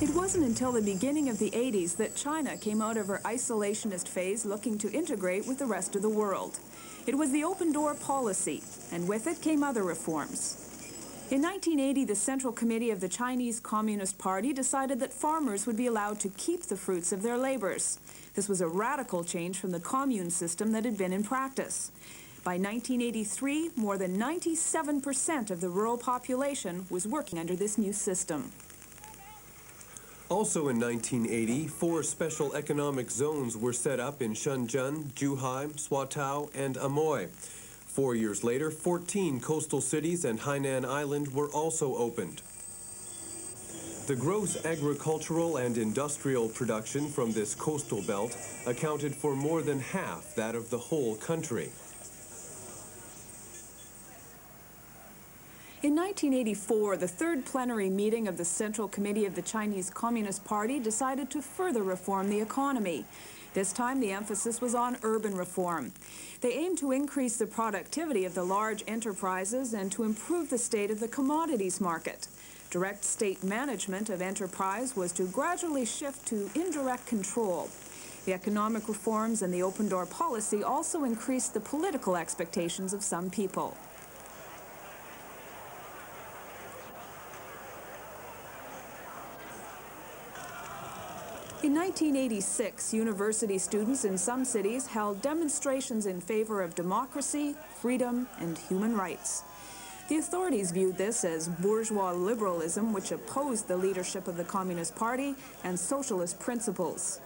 It wasn't until the beginning of the 80s that China came out of her isolationist phase looking to integrate with the rest of the world. It was the open door policy, and with it came other reforms. In 1980, the Central Committee of the Chinese Communist Party decided that farmers would be allowed to keep the fruits of their labors. This was a radical change from the commune system that had been in practice. By 1983, more than 97% of the rural population was working under this new system. Also in 1980, 4 special economic zones were set up in Shenzhen, Zhuhai, Swatow, and Amoy. 4 years later, 14 coastal cities and Hainan Island were also opened. The gross agricultural and industrial production from this coastal belt accounted for more than half that of the whole country. In 1984, the third plenary meeting of the Central Committee of the Chinese Communist Party decided to further reform the economy. This time, the emphasis was on urban reform. They aimed to increase the productivity of the large enterprises and to improve the state of the commodities market. Direct state management of enterprise was to gradually shift to indirect control. The economic reforms and the open door policy also increased the political expectations of some people. In 1986, university students in some cities held demonstrations in favor of democracy, freedom, and human rights. The authorities viewed this as bourgeois liberalism, which opposed the leadership of the Communist Party and socialist principles.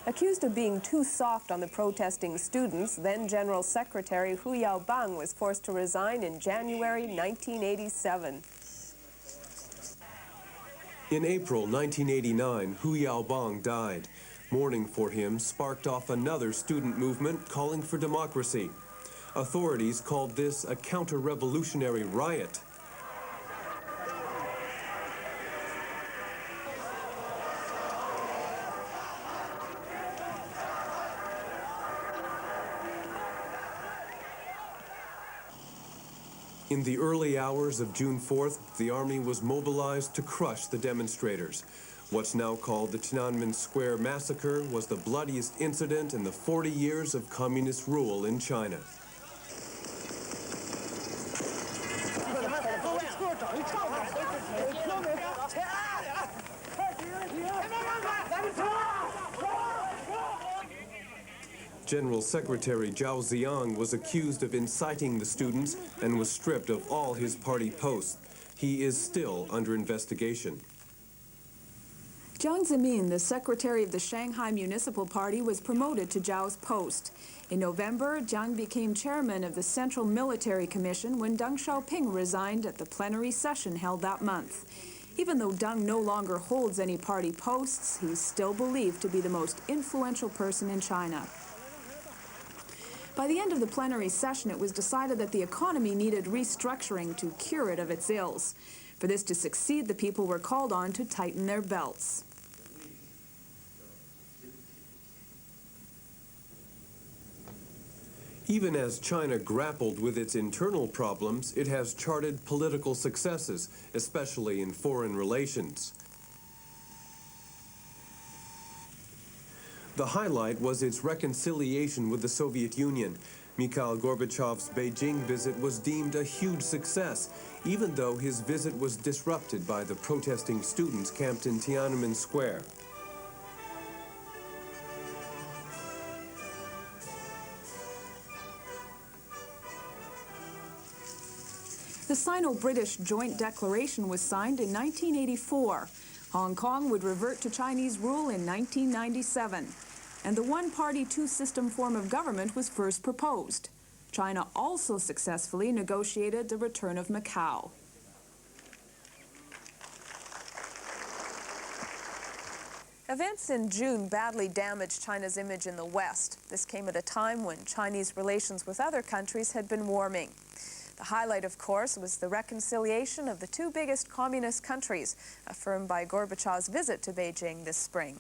Accused of being too soft on the protesting students, then General Secretary Hu Yaobang was forced to resign in January 1987. In April 1989, Hu Yaobang died. Mourning for him sparked off another student movement calling for democracy. Authorities called this a counter-revolutionary riot. In the early hours of June 4th, the army was mobilized to crush the demonstrators. What's now called the Tiananmen Square massacre was the bloodiest incident in the 40 years of communist rule in China. General Secretary Zhao Ziyang was accused of inciting the students and was stripped of all his party posts. He is still under investigation. Jiang Zemin, the secretary of the Shanghai Municipal Party, was promoted to Zhao's post. In November, Jiang became chairman of the Central Military Commission when Deng Xiaoping resigned at the plenary session held that month. Even though Deng no longer holds any party posts, he's still believed to be the most influential person in China. By the end of the plenary session, it was decided that the economy needed restructuring to cure it of its ills. For this to succeed, the people were called on to tighten their belts. Even as China grappled with its internal problems, it has charted political successes, especially in foreign relations. The highlight was its reconciliation with the Soviet Union. Mikhail Gorbachev's Beijing visit was deemed a huge success, even though his visit was disrupted by the protesting students camped in Tiananmen Square. The Sino-British Joint Declaration was signed in 1984. Hong Kong would revert to Chinese rule in 1997. And the one-party, two-system form of government was first proposed. China also successfully negotiated the return of Macau. Events in June badly damaged China's image in the West. This came at a time when Chinese relations with other countries had been warming. The highlight, of course, was the reconciliation of the two biggest communist countries, affirmed by Gorbachev's visit to Beijing this spring.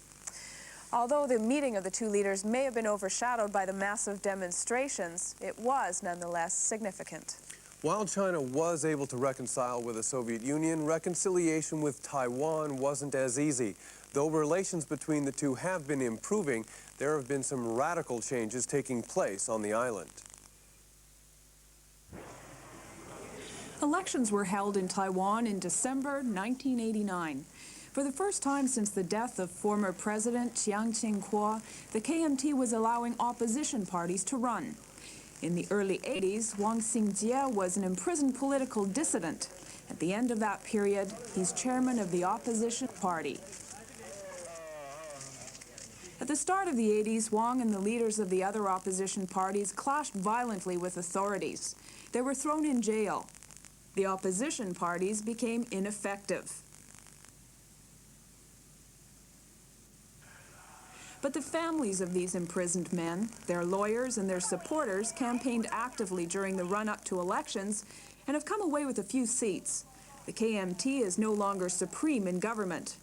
Although the meeting of the two leaders may have been overshadowed by the massive demonstrations, it was nonetheless significant. While China was able to reconcile with the Soviet Union, reconciliation with Taiwan wasn't as easy. Though relations between the two have been improving, there have been some radical changes taking place on the island. Elections were held in Taiwan in December 1989. For the first time since the death of former President Chiang Ching-kuo, the KMT was allowing opposition parties to run. In the early 80s, Wang Xingjie was an imprisoned political dissident. At the end of that period, he's chairman of the opposition party. At the start of the 80s, Wang and the leaders of the other opposition parties clashed violently with authorities. They were thrown in jail. The opposition parties became ineffective. But the families of these imprisoned men, their lawyers and their supporters campaigned actively during the run-up to elections and have come away with a few seats. The KMT is no longer supreme in government.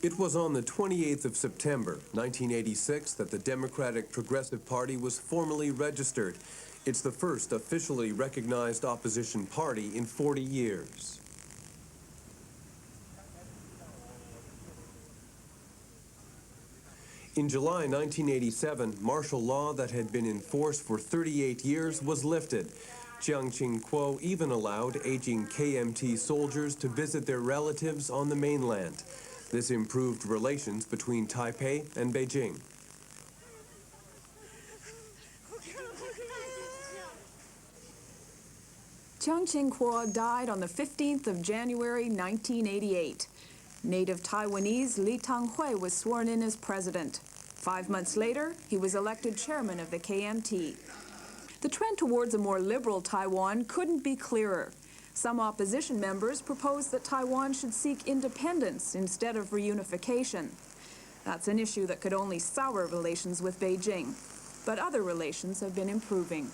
It was on the 28th of September, 1986, that the Democratic Progressive Party was formally registered. It's the first officially recognized opposition party in 40 years. In July 1987, martial law that had been in force for 38 years was lifted. Chiang Ching-kuo even allowed aging KMT soldiers to visit their relatives on the mainland. This improved relations between Taipei and Beijing. Chiang Ching-kuo died on the 15th of January 1988. Native Taiwanese Li Tanghui was sworn in as president. 5 months later, he was elected chairman of the KMT. The trend towards a more liberal Taiwan couldn't be clearer. Some opposition members proposed that Taiwan should seek independence instead of reunification. That's an issue that could only sour relations with Beijing. But other relations have been improving.